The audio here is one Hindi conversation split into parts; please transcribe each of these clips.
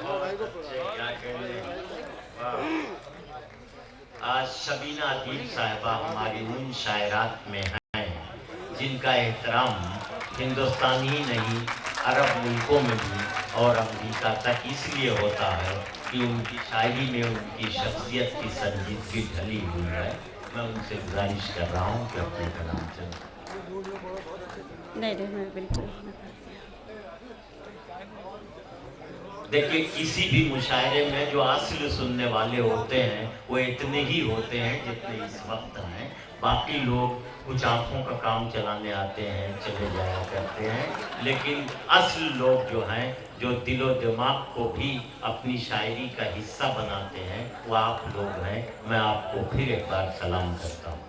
आज शबीना अदीब साहिबा हमारी उन शायरात में हैं जिनका एहतराम हिंदुस्तान ही नहीं अरब मुल्कों में भी और अमेरिका तक इसलिए होता है कि उनकी शायरी में उनकी शख्सियत की संजीदगी ढली हुई है। मैं उनसे गुजारिश कर रहा हूँ कि अपने कलाम चलाएं। नहीं बिल्कुल। देखिए, किसी भी मुशायरे में जो असल सुनने वाले होते हैं वो इतने ही होते हैं जितने इस वक्त हैं। बाकी लोग कुछ आंखों का काम चलाने आते हैं, चले जाया करते हैं, लेकिन असल लोग जो हैं, जो दिलो दिमाग को भी अपनी शायरी का हिस्सा बनाते हैं, वो आप लोग हैं। मैं आपको फिर एक बार सलाम करता हूँ।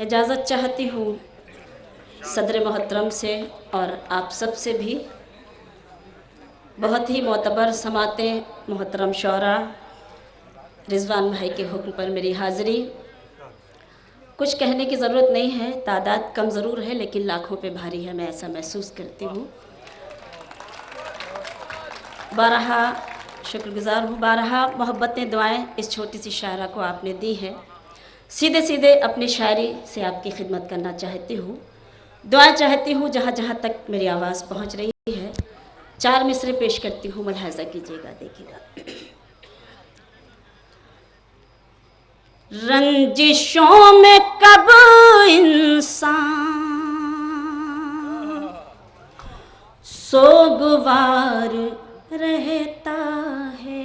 इजाज़त चाहती हूँ सदर मोहतरम से और आप सब से भी। बहुत ही मोतबर समाते मोहतरम शौरा रिजवान भाई के हुक्म पर मेरी हाज़िरी। कुछ कहने की ज़रूरत नहीं है, तादाद कम ज़रूर है लेकिन लाखों पे भारी है, मैं ऐसा महसूस करती हूँ। बारहा शुक्रगुज़ार हूँ, बारहा मोहब्बतें दुआएं इस छोटी सी शायरा को आपने दी है। सीधे सीधे अपनी शायरी से आपकी खिदमत करना चाहती हूँ, दुआ चाहती हूँ जहाँ जहाँ तक मेरी आवाज़ पहुँच रही है। 4 मिसरे पेश करती हूँ, मुलाहिज़ा कीजिएगा, देखिएगा। रंजिशों में कब इंसान सोगवार रहता है,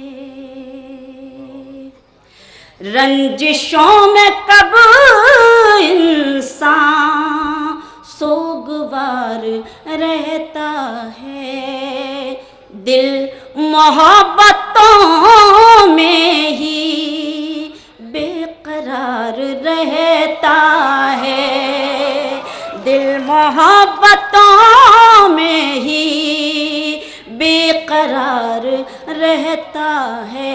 रंजिशों में कब इंसान सोगवार रहता है। दिल मोहब्बतों में ही बेकरार रहता है, दिल मोहब्बतों में ही बेकरार रहता है।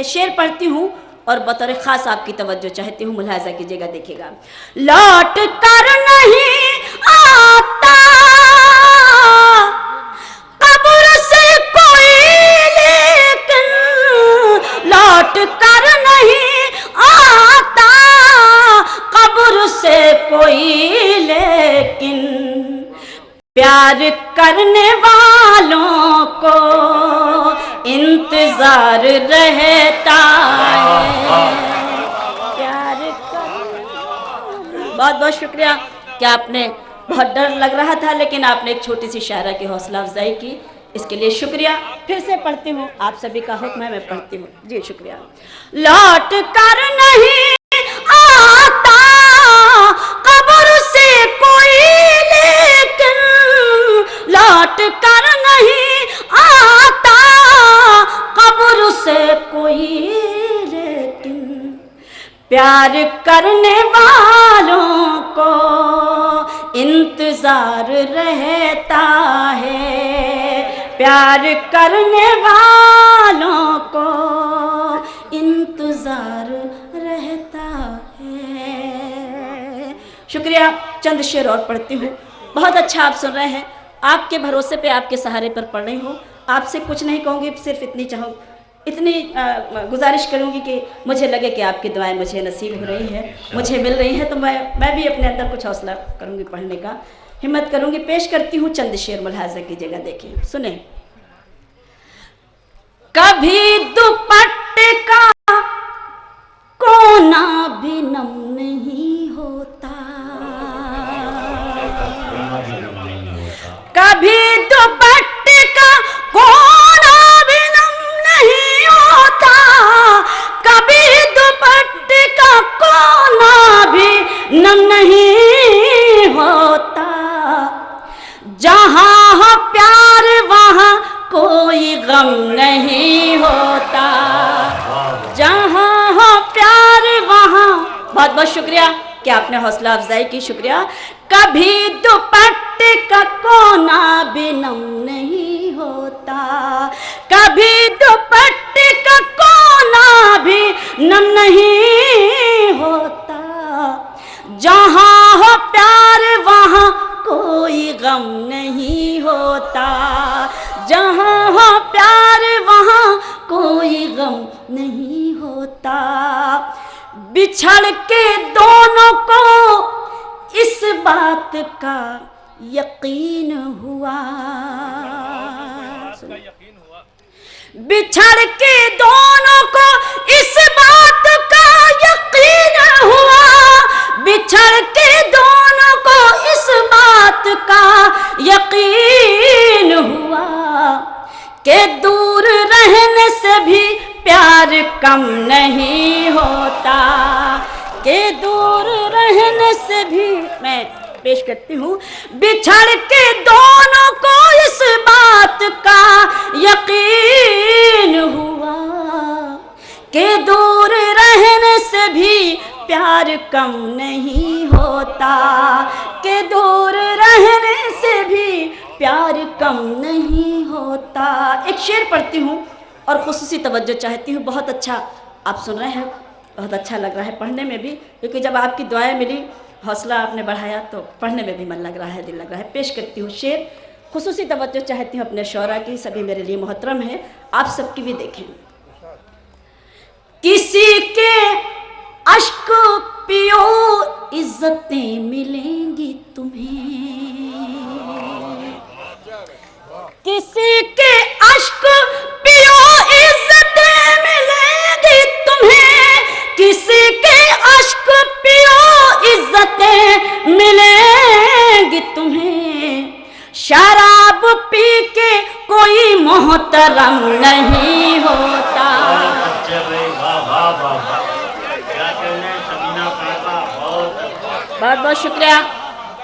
शेर पढ़ती हूँ और बतौर ख़ास आपकी तवज्जो चाहती हूँ, मुलाहिज़ा कीजिएगा, देखिएगा। लौट कर नहीं आता कब्र से कोई, लेकिन लौट कर नहीं आता कब्र से कोई, लेकिन प्यार करने वालों को इंतजार रहता है। प्यार बहुत बहुत शुक्रिया कि आपने, बहुत डर लग रहा था लेकिन आपने एक छोटी सी शायरा की हौसला अफजाई की, इसके लिए शुक्रिया। फिर से पढ़ती हूँ, आप सभी का हुक्म है, मैं पढ़ती हूँ जी, शुक्रिया। लौट कर नहीं आता कब्र से कोई, लेकिन लौट कर नहीं आता कब्र से कोई, लेकिन प्यार करने वालों को इंतजार रहता है, प्यार करने वालों को इंतजार रहता है। शुक्रिया। चंद शेर और पढ़ती हूँ। बहुत अच्छा आप सुन रहे हैं, आपके भरोसे पे, आपके सहारे पर पढ़ रही हूँ। आपसे कुछ नहीं कहूँगी, सिर्फ इतनी गुजारिश करूँगी कि मुझे लगे कि आपकी दुआएं मुझे नसीब हो रही है, मुझे मिल रही हैं, तो मैं भी अपने अंदर कुछ हौसला करूँगी, पढ़ने का हिम्मत करूँगी। पेश करती हूँ चंद शेर, मुलाहिज़ा कीजिएगा, देखिए, सुने। कभी दुपट्टे का कोना भी नम नहीं होता, कभी दुपट्टे का कोना भी नम नहीं होता, कभी दुपट्टे का कोना भी नम नहीं होता। जहाँ हो प्यार वहाँ कोई गम नहीं होता, जहाँ हो प्यार वहाँ। बहुत बहुत शुक्रिया कि आपने हौसला अफजाई की, शुक्रिया। कभी दुपट्टे का कोना भी नम नहीं होता, कभी दुपट्टे का कोना भी नम नहीं होता। जहाँ हो प्यार वहाँ कोई गम नहीं होता, जहाँ बिछड़ के दोनों को इस बात का यकीन हुआ। बिछड़ के दोनों को इस बात का यकीन हुआ। बिछड़ के दोनों को इस बात का यकीन हुआ कि दूर रहने से भी प्यार कम नहीं होता। कि दूर रहने से भी, मैं पेश करती हूँ, बिछड़ के दोनों को इस बात का यकीन हुआ कि दूर रहने से भी प्यार कम नहीं होता। कि दूर रहने से भी प्यार कम नहीं होता। एक शेर पढ़ती हूँ और खुसूसी तवज्जो चाहती हूँ। बहुत अच्छा आप सुन रहे हैं, बहुत अच्छा लग रहा है पढ़ने में भी, क्योंकि जब आपकी दुआएं मिली, हौसला आपने बढ़ाया, तो पढ़ने में भी मन लग रहा है, दिल लग रहा है। पेश करती हूँ शेर, खुसूसी तवज्जो चाहती हूँ अपने शौरा की, सभी मेरे लिए मोहतरम है, आप सबकी भी देखें। किसी के अश्क पियो इज्जतें मिलेंगी तुम्हें। किसी के अश्क पियो इज्जतें मिलेंगी तुम्हें। किसी के अश्क पियो इज्जतें मिलेंगी तुम्हें। शराब पी के कोई मोहतरम नहीं होता। बहुत बहुत शुक्रिया,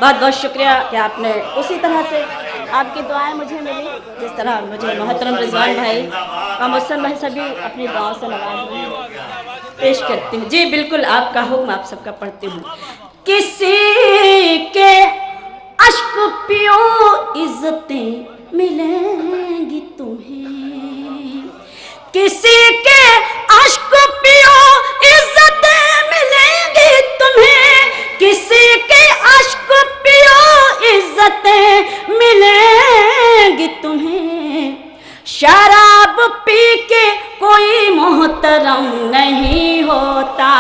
बहुत बहुत शुक्रिया कि आपने उसी तरह से आपकी दुआएं मुझे मिली, जिस तरह मुझे मोहतरम रिजवान भाई और मुहसन भाई सभी अपनी दुआओं से नवाज पेश करती हूँ। जी बिल्कुल, आपका हुक्म आप सबका पढ़ती हूँ। किसी के अश्क पियो इज्जतें मिलेंगी तुम्हें। किसी के अश्क पियो इज्जतें मिलेंगी तुम्हें। किसी के अश्क पियो इज्जतें मिलेंगी तुम्हें। शराब पी के कोई मोहतरम नहीं होता।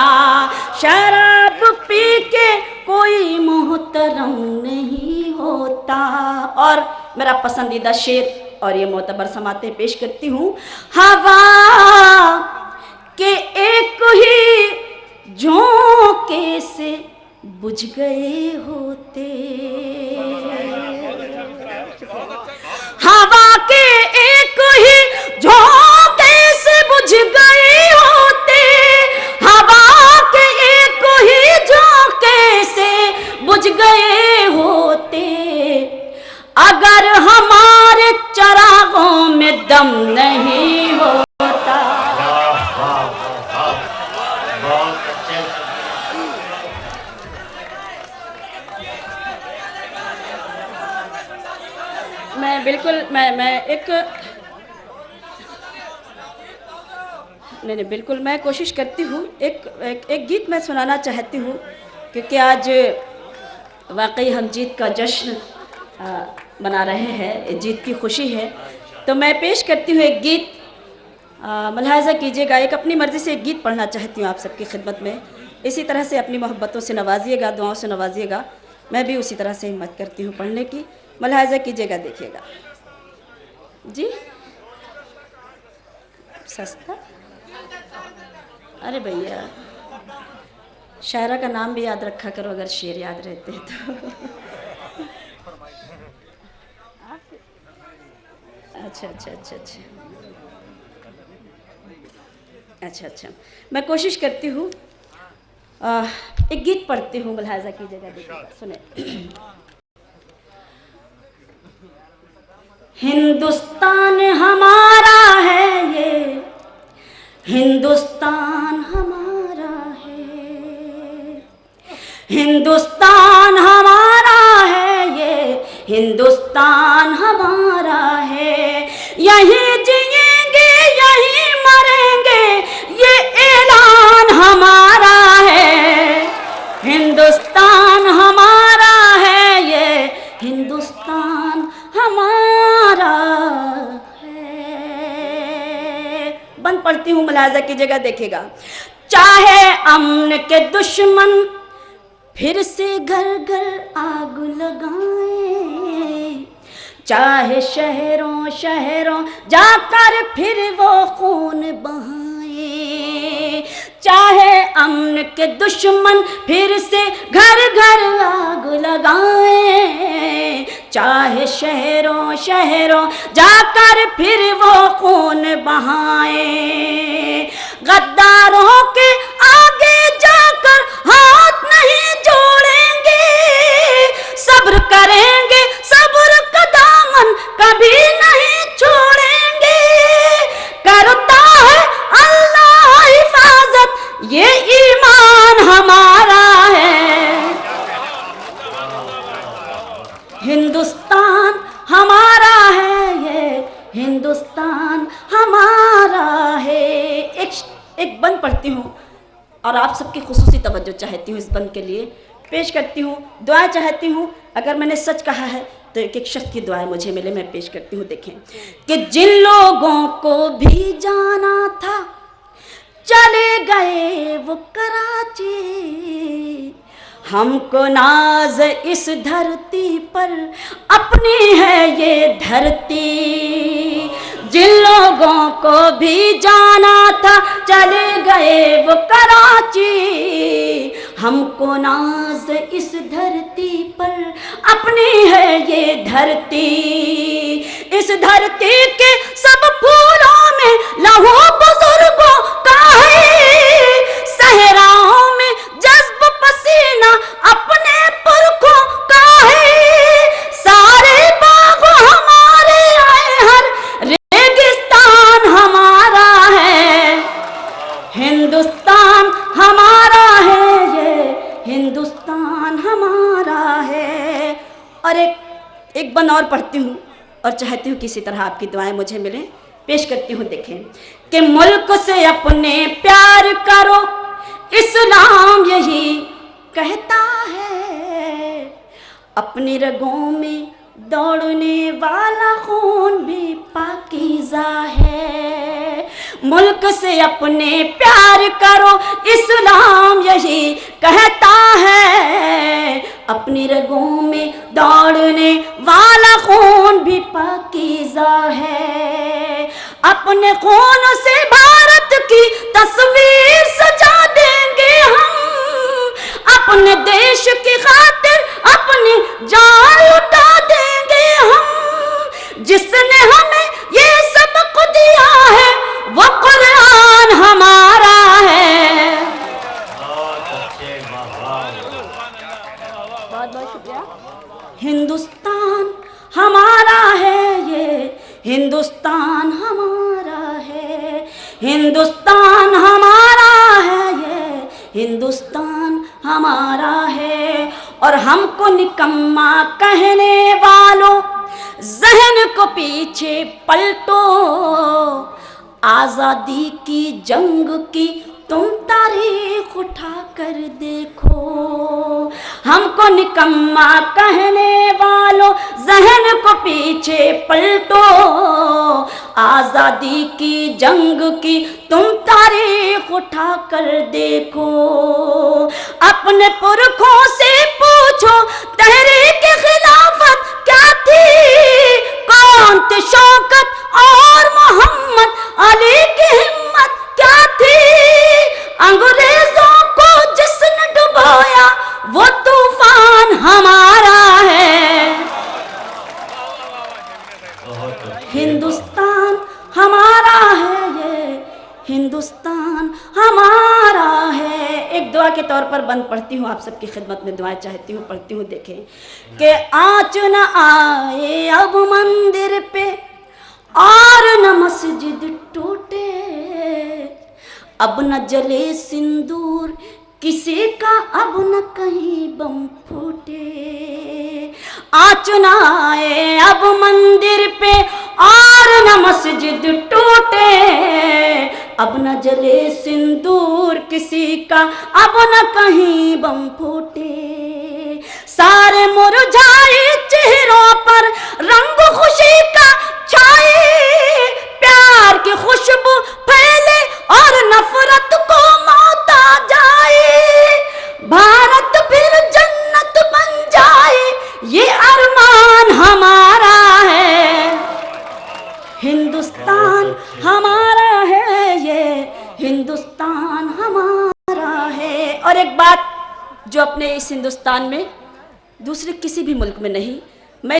शराब पी के कोई मोहतरम नहीं होता। और मेरा पसंदीदा शेर और ये मोतबर समाते पेश करती हूँ। हवा के एक ही झोंके से बुझ गए होते। हवा के एक ही झोंके से बुझ गए होते। हवा के एक ही झोंके से बुझ गए होते। अगर हमारे चरागों में दम नहीं होता। मैं बिल्कुल मैं एक नहीं बिल्कुल मैं कोशिश करती हूँ। एक गीत मैं सुनाना चाहती हूँ, क्योंकि आज वाकई हम जीत का जश्न मना रहे हैं, जीत की खुशी है। तो मैं पेश करती हूँ एक गीत, मुलाहिज़ा कीजिएगा। एक अपनी मर्ज़ी से एक गीत पढ़ना चाहती हूँ आप सबकी खिदमत में। इसी तरह से अपनी मोहब्बतों से नवाजिएगा, दुआओं से नवाजिएगा। मैं भी उसी तरह से हिम्मत करती हूँ पढ़ने की। मुलाहिज़ा कीजिएगा, देखिएगा जी। सस्ता, अरे भैया शायरा का नाम भी याद रखा करो अगर शेर याद रहते हैं तो। अच्छा अच्छा अच्छा अच्छा अच्छा अच्छा मैं कोशिश करती हूँ, एक गीत पढ़ती हूँ, मुलाहिज़ा कीजिएगा, देखिएगा, सुने। हिंदुस्तान हमारा है ये, हिंदुस्तान हमारा है। हिंदुस्तान हमारा है ये, हिंदुस्तान हमारा है। यहीं जिएंगे यहीं मरेंगे, ये ऐलान हमारा है। हिंदुस्तान हमारा है ये, हिंदुस्तान हमारा है। बंद पढ़ती हूँ, मुलाहिज़ा कीजिएगा, देखिएगा। चाहे अमन के दुश्मन फिर से घर घर आग लगाए, चाहे शहरों शहरों जाकर फिर वो खून बहाए, चाहे अमन के दुश्मन फिर से घर घर आग लगाए, चाहे शहरों शहरों जाकर फिर वो खून बहाए, गद्दारों के आगे जाकर हाथ नहीं जोड़ेंगे, सब्र करेंगे, सब्र का दामन कभी नहीं छोड़ेंगे, करता है अल्लाह हिफाजत ये ईमान हमारा है, हिंदुस्तान हमारा है, ये हिंदुस्तान हमारा है। एक बंद पढ़ती हूँ और आप सबकी खुसूसी तवज्जो चाहती हूँ, इस बंद के लिए पेश करती हूँ, दुआ चाहती हूँ। अगर मैंने सच कहा है तो एक एक शख्स की दुआएं मुझे मिले, मैं पेश करती हूँ। देखें कि जिन लोगों को भी जाना था चले गए वो कराची, हमको नाज इस धरती पर अपनी है ये धरती, जिन लोगों को भी जाना था चले गए वो कराची, हमको नाज इस धरती पर अपनी है ये धरती, इस धरती के सब फूलों में लहू बुजुर्गों का है, सहराओं में जज्ब पसीना अपने पुरखों का है, सारे बाग हमारे आए, हर रेगिस्तान हमारा है, हिंदुस्तान हमारा है, ये हिंदुस्तान हमारा है। और एक बंद और पढ़ती हूँ और चाहती हूँ किसी तरह आपकी दुआएं मुझे मिलें, पेश करती हूँ। देखें कि मुल्क से अपने प्यार करो, इस्लाम यही कहता है, अपनी रगों में दौड़ने वाला खून भी पाकीज़ा है, मुल्क से अपने प्यार करो, इस्लाम यही कहता है, अपनी रगों में दौड़ने वाला खून भी पाकीज़ा है, अपने खून से भारत की तस्वीर सजा देंगे हम, अपने देश की खातिर अपनी जान लुटा देंगे हम, जिसने हमें ये सबक दिया है वो कुरान हमारा है। बहुत बहुत शुक्रिया। हिंदुस्तान हमारा है, ये हिंदुस्तान हमारा है, हिंदुस्तान हमारा है, ये हिंदुस्तान हमारा है। और हमको निकम्मा कहने वालों जहन को पीछे पलटो, आज़ादी की जंग की तुम तारीख उठा कर देखो, हमको निकम्मा कहने वालों जहन को पीछे पलटो, आज़ादी की जंग की तुम तारीख उठा कर देखो, अपने पुरखों से पूछो तहरीक खिलाफत क्या थी, कौन थे शौकत और मोहम्मद अली की हिम्मत क्या थी, अंग्रेजों को जिसने डुबोया वो तूफान हमारा है, हिंदुस्तान हमारा है, ये हिंदुस्तान हमारा है। एक दुआ के तौर पर बंद पढ़ती हूँ, आप सबकी खिदमत में दुआएं चाहती हूँ, पढ़ती हूँ। देखें कि आँच न आए अब मंदिर पे और न मस्जिद टूटे, अब न जले सिंदूर किसी का, अब न कहीं बम फूटे, आँच न आए अब मंदिर पे और न मस्जिद टूटे, अब न जले सिंदूर किसी का, अब न कहीं बम फूटे, सारे मुरझाए चेहरों पर रंग खुशी का छाए, प्यार की खुशबू फैले और नफरत को मौत जो अपने इस हिंदुस्तान में दूसरे किसी भी मुल्क में नहीं। मैं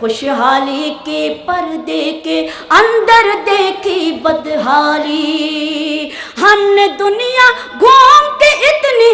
खुशहाली के पर्दे के अंदर देखी बदहाली, हमने दुनिया घूम के इतनी